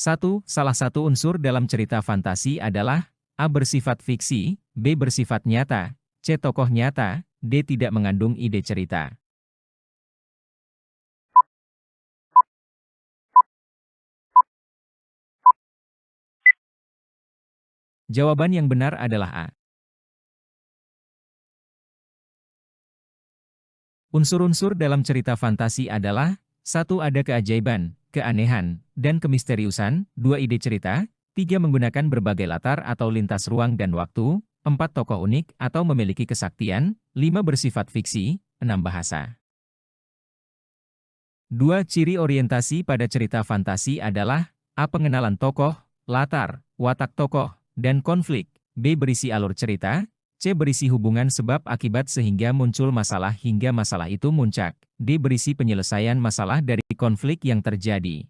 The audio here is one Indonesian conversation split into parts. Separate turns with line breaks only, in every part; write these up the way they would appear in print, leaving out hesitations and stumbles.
1. Salah satu unsur dalam cerita fantasi adalah A. Bersifat fiksi, B. Bersifat nyata, C. Tokoh nyata, D. Tidak mengandung ide cerita. Jawaban yang benar adalah A. Unsur-unsur dalam cerita fantasi adalah 1. Ada keajaiban, keanehan, dan kemisteriusan, 2. Ide cerita, 3. Menggunakan berbagai latar atau lintas ruang dan waktu, 4. Tokoh unik atau memiliki kesaktian, 5. Bersifat fiksi, 6. Bahasa. 2. Ciri orientasi pada cerita fantasi adalah A. Pengenalan tokoh, latar, watak tokoh, dan konflik, B. Berisi alur cerita, C. Berisi hubungan sebab akibat sehingga muncul masalah hingga masalah itu muncak, D. Berisi penyelesaian masalah dari konflik yang terjadi.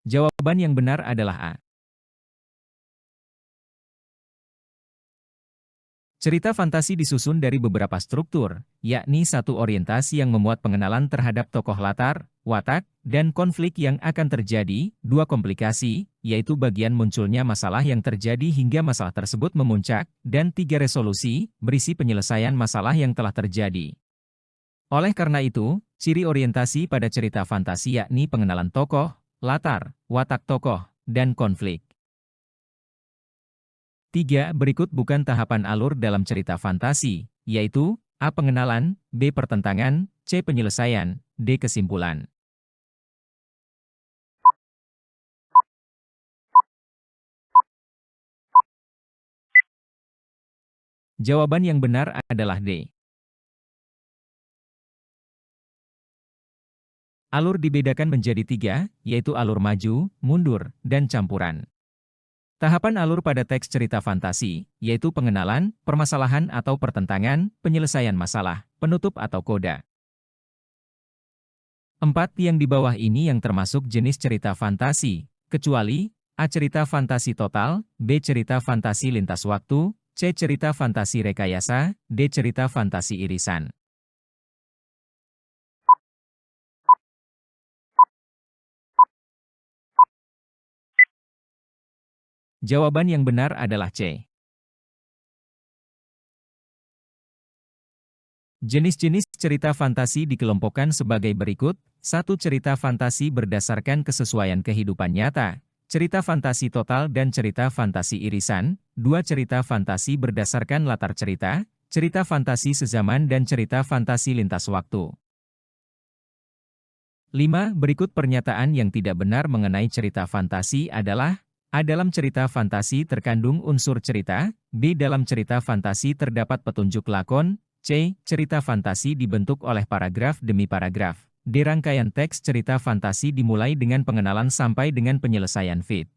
Jawaban yang benar adalah A. Cerita fantasi disusun dari beberapa struktur, yakni 1. Orientasi yang memuat pengenalan terhadap tokoh latar, watak, dan konflik yang akan terjadi, 2. Komplikasi, yaitu bagian munculnya masalah yang terjadi hingga masalah tersebut memuncak, dan 3. Resolusi, berisi penyelesaian masalah yang telah terjadi. Oleh karena itu, ciri orientasi pada cerita fantasi yakni pengenalan tokoh, latar, watak tokoh, dan konflik. 3. Berikut bukan tahapan alur dalam cerita fantasi, yaitu A. Pengenalan, B. Pertentangan, C. Penyelesaian, D. Kesimpulan. Jawaban yang benar adalah D. Alur dibedakan menjadi 3, yaitu alur maju, mundur, dan campuran. Tahapan alur pada teks cerita fantasi, yaitu pengenalan, permasalahan atau pertentangan, penyelesaian masalah, penutup atau koda. 4 yang di bawah ini yang termasuk jenis cerita fantasi, kecuali A. Cerita fantasi total, B. Cerita fantasi lintas waktu, C. Cerita fantasi rekayasa, D. Cerita fantasi irisan. Jawaban yang benar adalah C. Jenis-jenis cerita fantasi dikelompokkan sebagai berikut. 1. Cerita fantasi berdasarkan kesesuaian kehidupan nyata, cerita fantasi total dan cerita fantasi irisan. 2. Cerita fantasi berdasarkan latar cerita, cerita fantasi sezaman dan cerita fantasi lintas waktu. 5. Berikut pernyataan yang tidak benar mengenai cerita fantasi adalah A. Dalam cerita fantasi terkandung unsur cerita, B. Dalam cerita fantasi terdapat petunjuk lakon, C. Cerita fantasi dibentuk oleh paragraf demi paragraf, D. Rangkaian teks cerita fantasi dimulai dengan pengenalan sampai dengan penyelesaian feed.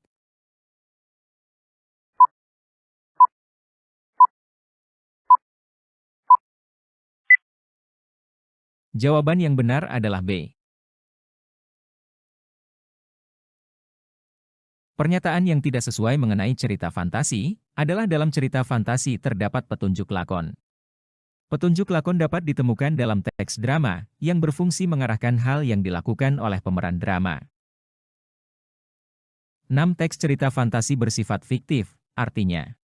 Jawaban yang benar adalah B. Pernyataan yang tidak sesuai mengenai cerita fantasi adalah dalam cerita fantasi terdapat petunjuk lakon. Petunjuk lakon dapat ditemukan dalam teks drama yang berfungsi mengarahkan hal yang dilakukan oleh pemeran drama. 6. Teks cerita fantasi bersifat fiktif, artinya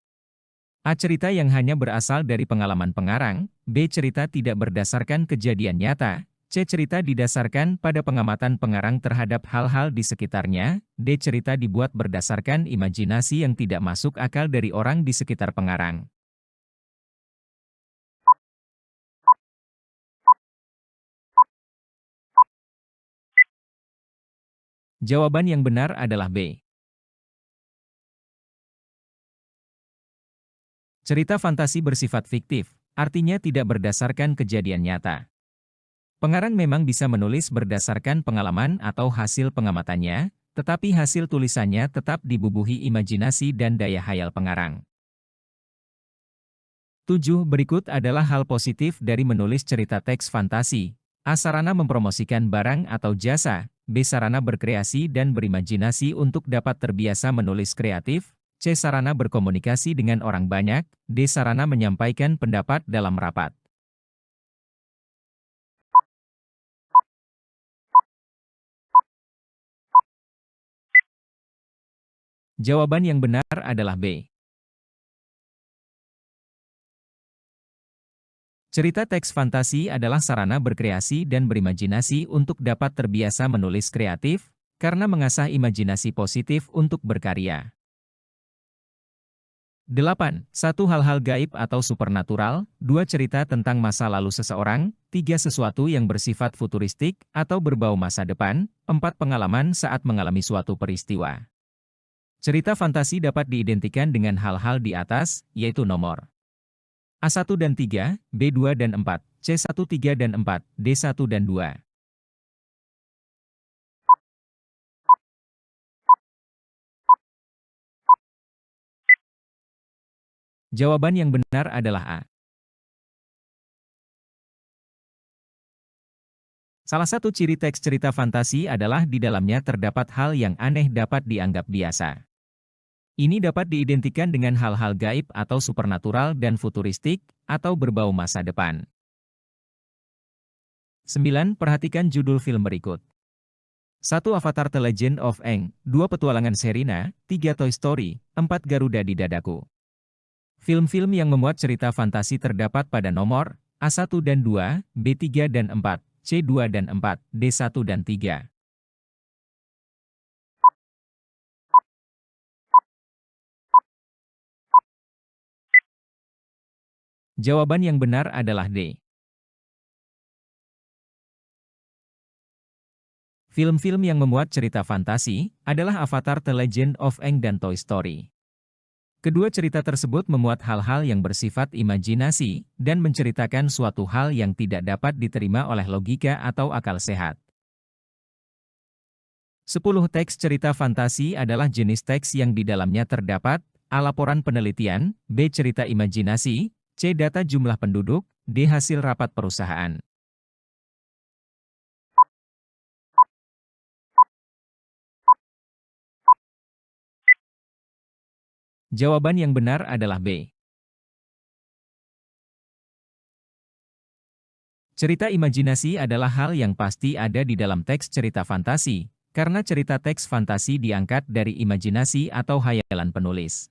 A. Cerita yang hanya berasal dari pengalaman pengarang, B. Cerita tidak berdasarkan kejadian nyata, C. Cerita didasarkan pada pengamatan pengarang terhadap hal-hal di sekitarnya, D. Cerita dibuat berdasarkan imajinasi yang tidak masuk akal dari orang di sekitar pengarang. Jawaban yang benar adalah B. Cerita fantasi bersifat fiktif, artinya tidak berdasarkan kejadian nyata. Pengarang memang bisa menulis berdasarkan pengalaman atau hasil pengamatannya, tetapi hasil tulisannya tetap dibubuhi imajinasi dan daya hayal pengarang. 7. Berikut adalah hal positif dari menulis cerita teks fantasi. A. Sarana mempromosikan barang atau jasa, B. Sarana berkreasi dan berimajinasi untuk dapat terbiasa menulis kreatif, C. Sarana berkomunikasi dengan orang banyak, D. Sarana menyampaikan pendapat dalam rapat. Jawaban yang benar adalah B. Cerita teks fantasi adalah sarana berkreasi dan berimajinasi untuk dapat terbiasa menulis kreatif, karena mengasah imajinasi positif untuk berkarya. 8. Satu hal-hal gaib atau supernatural, 2 cerita tentang masa lalu seseorang, 3 sesuatu yang bersifat futuristik atau berbau masa depan, 4 pengalaman saat mengalami suatu peristiwa. Cerita fantasi dapat diidentikan dengan hal-hal di atas, yaitu nomor A1 dan 3, B2 dan 4, C1 3 dan 4, D1 dan 2. Jawaban yang benar adalah A. Salah satu ciri teks cerita fantasi adalah di dalamnya terdapat hal yang aneh dapat dianggap biasa. Ini dapat diidentikan dengan hal-hal gaib atau supernatural dan futuristik, atau berbau masa depan. 9. Perhatikan judul film berikut. 1. Avatar The Legend of Aang, 2. Petualangan Sherina, 3. Toy Story, 4. Garuda di Dadaku. Film-film yang memuat cerita fantasi terdapat pada nomor A1 dan 2, B3 dan 4, C2 dan 4, D1 dan 3. Jawaban yang benar adalah D. Film-film yang memuat cerita fantasi adalah Avatar The Legend of Aang dan Toy Story. Kedua cerita tersebut memuat hal-hal yang bersifat imajinasi dan menceritakan suatu hal yang tidak dapat diterima oleh logika atau akal sehat. 10. Teks cerita fantasi adalah jenis teks yang di dalamnya terdapat A. Laporan penelitian, B. Cerita imajinasi, C. Data jumlah penduduk, D. Hasil rapat perusahaan. Jawaban yang benar adalah B. Cerita imajinasi adalah hal yang pasti ada di dalam teks cerita fantasi, karena cerita teks fantasi diangkat dari imajinasi atau hayalan penulis.